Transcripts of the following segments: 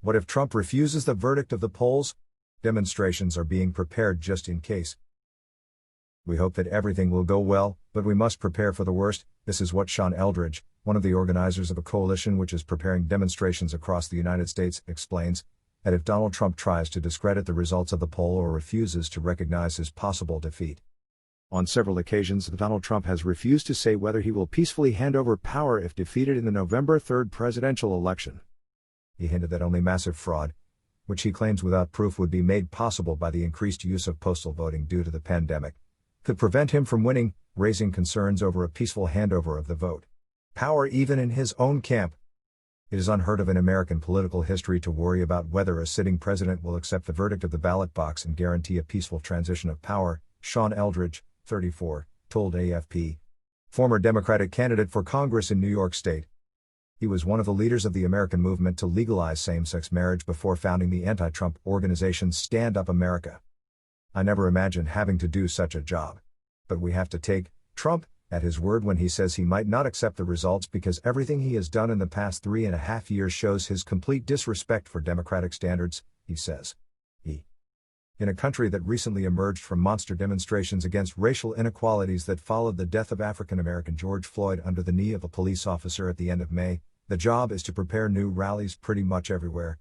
What if Trump refuses the verdict of the polls? Demonstrations are being prepared just in case. We hope that everything will go well, but we must prepare for the worst. This is what Sean Eldridge, one of the organizers of a coalition which is preparing demonstrations across the United States, explains. And if Donald Trump tries to discredit the results of the poll or refuses to recognize his possible defeat. On several occasions, Donald Trump has refused to say whether he will peacefully hand over power if defeated in the November 3rd presidential election. He hinted that only massive fraud, which he claims without proof would be made possible by the increased use of postal voting due to the pandemic, could prevent him from winning, raising concerns over a peaceful handover of the vote. Power even in his own camp. It is unheard of in American political history to worry about whether a sitting president will accept the verdict of the ballot box and guarantee a peaceful transition of power, Sean Eldridge, 34, told AFP. Former Democratic candidate for Congress in New York State. He was one of the leaders of the American movement to legalize same-sex marriage before founding the anti-Trump organization Stand Up America. I never imagined having to do such a job. But we have to take Trump at his word when he says he might not accept the results because everything he has done in the past 3.5 years shows his complete disrespect for democratic standards, he says. In a country that recently emerged from monster demonstrations against racial inequalities that followed the death of African-American George Floyd under the knee of a police officer at the end of May, the job is to prepare new rallies pretty much everywhere.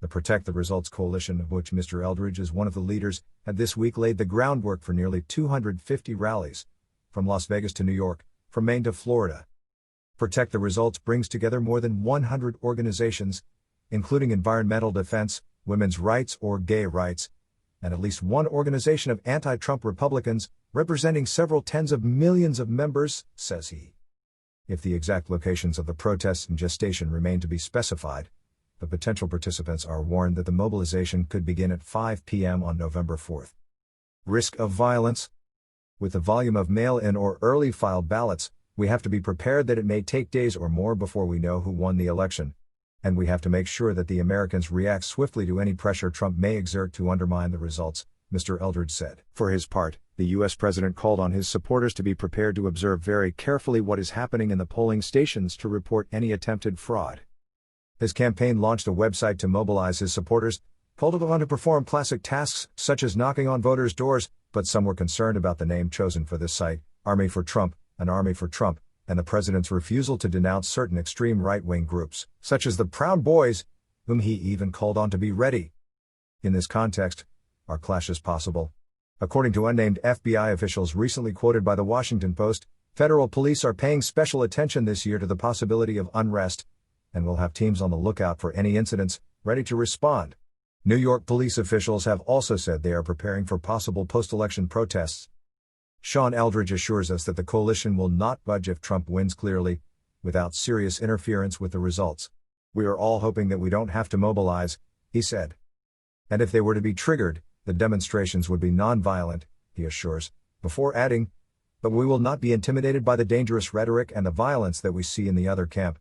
The Protect the Results coalition, of which Mr. Eldridge is one of the leaders, had this week laid the groundwork for nearly 250 rallies, from Las Vegas to New York, from Maine to Florida. Protect the Results brings together more than 100 organizations, including environmental defense, women's rights or gay rights, and at least one organization of anti-Trump Republicans, representing several tens of millions of members, says he. If the exact locations of the protests in gestation remain to be specified, the potential participants are warned that the mobilization could begin at 5 p.m. on November 4th. Risk of violence? With the volume of mail-in or early file ballots, we have to be prepared that it may take days or more before we know who won the election. And we have to make sure that the Americans react swiftly to any pressure Trump may exert to undermine the results, Mr. Eldridge said. For his part, the U.S. president called on his supporters to be prepared to observe very carefully what is happening in the polling stations to report any attempted fraud. His campaign launched a website to mobilize his supporters, called upon to perform classic tasks such as knocking on voters' doors, but some were concerned about the name chosen for this site, Army for Trump, an Army for Trump, and the president's refusal to denounce certain extreme right-wing groups, such as the Proud Boys, whom he even called on to be ready. In this context, are clashes possible? According to unnamed FBI officials recently quoted by the Washington Post, federal police are paying special attention this year to the possibility of unrest, and will have teams on the lookout for any incidents, ready to respond. New York police officials have also said they are preparing for possible post-election protests. Sean Eldridge assures us that the coalition will not budge if Trump wins clearly, without serious interference with the results. We are all hoping that we don't have to mobilize, he said. And if they were to be triggered, the demonstrations would be non-violent, he assures, before adding, but we will not be intimidated by the dangerous rhetoric and the violence that we see in the other camp.